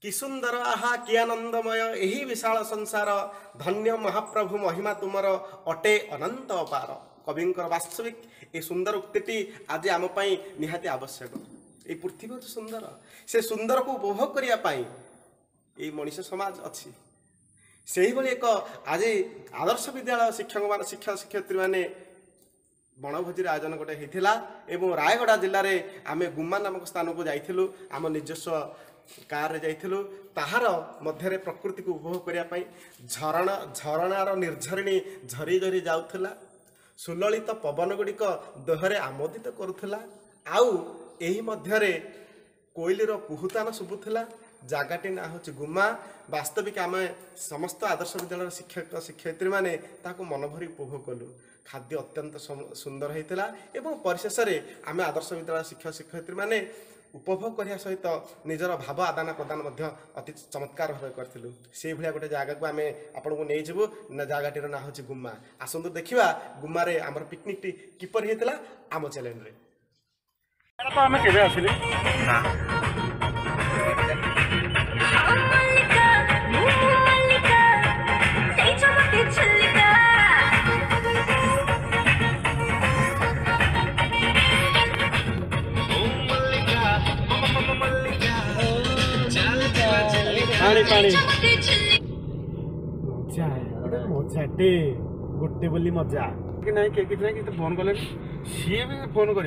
कि सुंदर आहा कि आनंदमय यही विशाल संसार धन्य महाप्रभु महिमा तुमर अटे अनंत अपार। कविंकर वास्तविक ये सुंदर उक्ति आज आम निहाती आवश्यक। ये पृथ्वी हूँ सुंदर, से सुंदर को उपभोग करने ये मनीष समाज अच्छी। से भाई एक आज आदर्श विद्यालय शिक्षक मान शिक्षक शिक्षयित्री मैंने बनभोजी आयोजन गोटे होता एवं रायगड़ा जिले में आम गुम्मा नामक स्थान को जाइलु। आम निजस्व कार जाइलु ताहार मध्य प्रकृति को उपभोग करने झरणार निर्झरिणी झरी झरी जाऊला। सुललित पवन गुड़िक देहरे आमोदित करुला। आउ एही मध्यरे कोइलीर कुहुतान शुभुला। जगटी ना हूँ गुम्मा। वास्तविक आम समस्त आदर्श विद्यालय शिक्षक शिक्षयित्री मैंने मनभरी उपभोग कलु। खाद्य अत्यंत सुंदर होता एवं परिशेष आम आदर्श विद्यालय शिक्षक शिक्षयित्री मैंने उपभोग करने सहित निजर भाव आदान प्रदान अति चमत्कार भाव करूँ। से भाया गोटे जगह को आम आपन को नहीं जीवु। जगटीर ना हूँ गुम्मा। आसतु देखा गुम्मा आम पिकनिक टी किपर होता आम चैलेंज रे। तो आम केबे आसिले ना पानी पानी मजा मजाटे गोटे बोली मजा कि नहीं कि फोन कले सी भी फोन कर।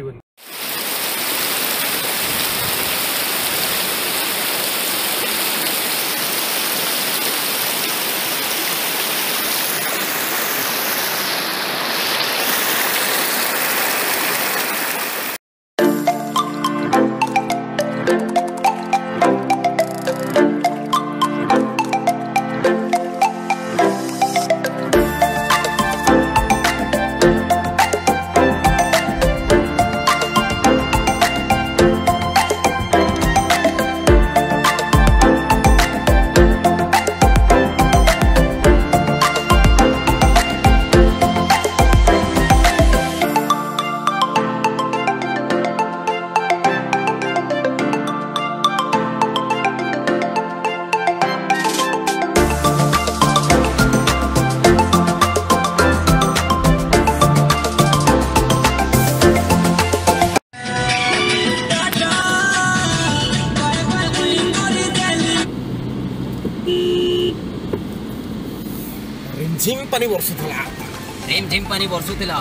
रिमझिम पानी बरसुला।